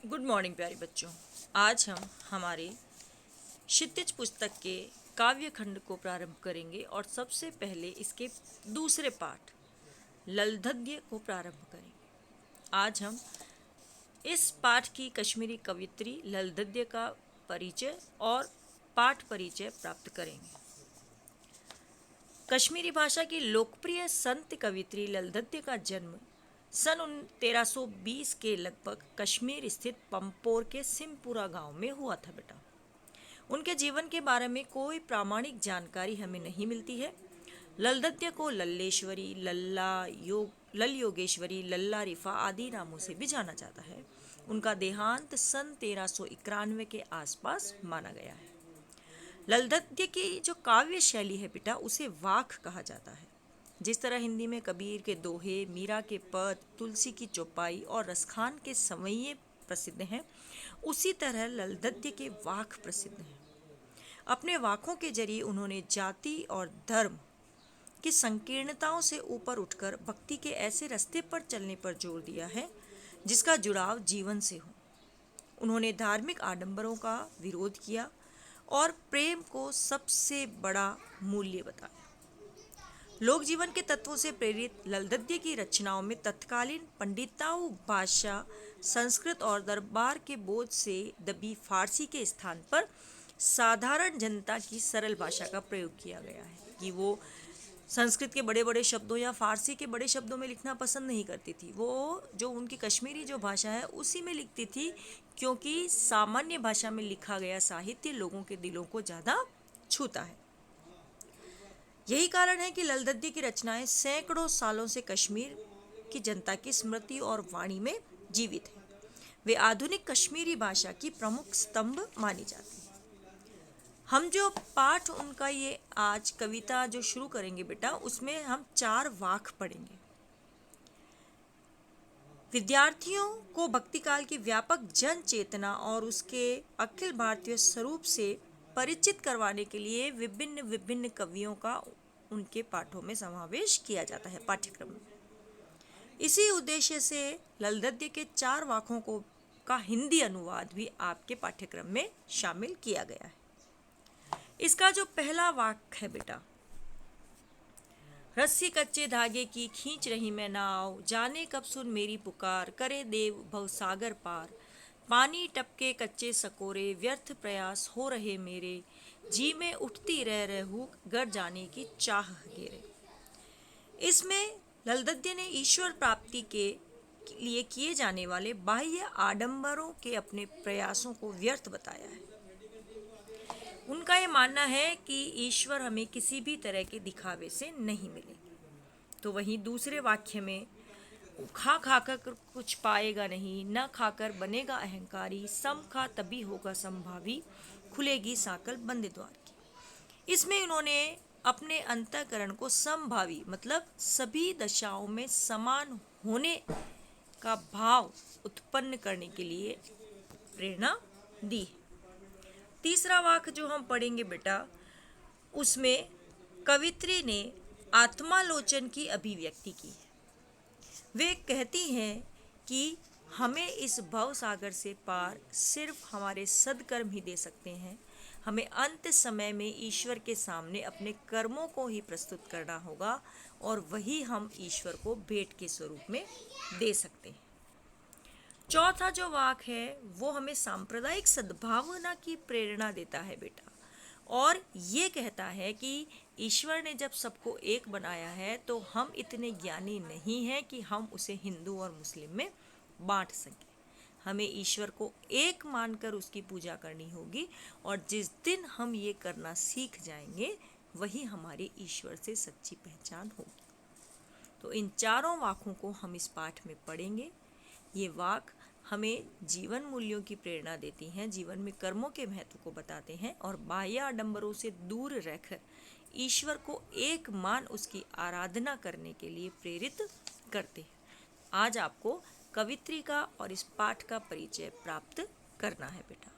Good morning प्यारे बच्चों। आज हम हमारे क्षितिज पुस्तक के काव्य खंड को प्रारंभ करेंगे और सबसे पहले इसके दूसरे पाठ ललधद्य को प्रारंभ करेंगे। आज हम इस पाठ की कश्मीरी कवियत्री ललधद्य का परिचय और पाठ परिचय प्राप्त करेंगे। कश्मीरी भाषा की लोकप्रिय संत कवियत्री ललधद्य का जन्म सन 1320 के लगभग कश्मीर स्थित पंपोर के सिमपुरा गांव में हुआ था बेटा। उनके जीवन के बारे में कोई प्रामाणिक जानकारी हमें नहीं मिलती है। ललधद्य को लल्लेश्वरी, लल योगेश्वरी, लल्ला रिफा आदि नामों से भी जाना जाता है। उनका देहांत सन 1391 के आसपास माना गया है। ललधद्य की जो काव्य शैली है बेटा, उसे वाक कहा जाता है। जिस तरह हिंदी में कबीर के दोहे, मीरा के पद, तुलसी की चौपाई और रसखान के सवैये प्रसिद्ध हैं, उसी तरह ललधद्य के वाक प्रसिद्ध हैं। अपने वाकों के जरिए उन्होंने जाति और धर्म की संकीर्णताओं से ऊपर उठकर भक्ति के ऐसे रास्ते पर चलने पर जोर दिया है जिसका जुड़ाव जीवन से हो। उन्होंने धार्मिक आडंबरों का विरोध किया और प्रेम को सबसे बड़ा मूल्य बताया। लोक जीवन के तत्वों से प्रेरित ललधद्य की रचनाओं में तत्कालीन पंडिताऊ भाषा संस्कृत और दरबार के बोझ से दबी फारसी के स्थान पर साधारण जनता की सरल भाषा का प्रयोग किया गया है कि वो संस्कृत के बड़े बड़े शब्दों या फारसी के बड़े शब्दों में लिखना पसंद नहीं करती थी। वो जो उनकी कश्मीरी जो भाषा है उसी में लिखती थी, क्योंकि सामान्य भाषा में लिखा गया साहित्य लोगों के दिलों को ज़्यादा छूता है। यही कारण है कि ललधद्य की रचनाएं सैकड़ों सालों से कश्मीर की जनता की स्मृति और वाणी में जीवित हैं। वे आधुनिक कश्मीरी भाषा की प्रमुख स्तंभ मानी जाती हैं। हम जो पाठ उनका ये आज कविता जो शुरू करेंगे बेटा, उसमें हम 4 वाक पढ़ेंगे। विद्यार्थियों को भक्ति काल की व्यापक जन चेतना और उसके अखिल भारतीय स्वरूप से परिचित करवाने के लिए विभिन्न विभिन्न कवियों का उनके पाठों में समावेश किया जाता है पाठ्यक्रम में। इसी उद्देश्य से ललधद्य के 4 वाकों का हिंदी अनुवाद भी आपके पाठ्यक्रम में शामिल किया गया है। इसका जो पहला वाक है बेटा, रस्सी कच्चे धागे की खींच रही मैं नाव, जाने कब सुन मेरी पुकार, करे देव भव सागर पार, पानी टपके कच्चे सकोरे, व्यर्थ प्रयास हो रहे मेरे, जी में उठती रह रहूं घर जाने की चाह घेरे। इसमें ललधद्य ने ईश्वर प्राप्ति के लिए किए जाने वाले बाह्य आडंबरों के अपने प्रयासों को व्यर्थ बताया है। उनका ये मानना है कि ईश्वर हमें किसी भी तरह के दिखावे से नहीं मिलेंगे। तो वहीं दूसरे वाक्य में खा खाकर कुछ पाएगा नहीं, न खाकर बनेगा अहंकारी, सम खा तभी होगा संभावी, खुलेगी साकल बंद द्वार की। इसमें उन्होंने अपने अंतःकरण को समभावी मतलब सभी दशाओं में समान होने का भाव उत्पन्न करने के लिए प्रेरणा दी। तीसरा वाक्य जो हम पढ़ेंगे बेटा, उसमें कवित्री ने आत्मालोचन की अभिव्यक्ति की है। वे कहती हैं कि हमें इस भव सागर से पार सिर्फ हमारे सद्कर्म ही दे सकते हैं। हमें अंत समय में ईश्वर के सामने अपने कर्मों को ही प्रस्तुत करना होगा और वही हम ईश्वर को भेंट के स्वरूप में दे सकते हैं। चौथा जो वाक है वो हमें सांप्रदायिक सद्भावना की प्रेरणा देता है बेटा, और ये कहता है कि ईश्वर ने जब सबको एक बनाया है तो हम इतने ज्ञानी नहीं हैं कि हम उसे हिंदू और मुस्लिम में बांट सकें। हमें ईश्वर को एक मानकर उसकी पूजा करनी होगी, और जिस दिन हम ये करना सीख जाएंगे वही हमारी ईश्वर से सच्ची पहचान होगी। तो इन 4 वाकों को हम इस पाठ में पढ़ेंगे। ये वाक हमें जीवन मूल्यों की प्रेरणा देती हैं, जीवन में कर्मों के महत्व को बताते हैं और बाह्य आडंबरों से दूर रहकर ईश्वर को एक मान उसकी आराधना करने के लिए प्रेरित करते हैं। आज आपको कवित्री का और इस पाठ का परिचय प्राप्त करना है बेटा।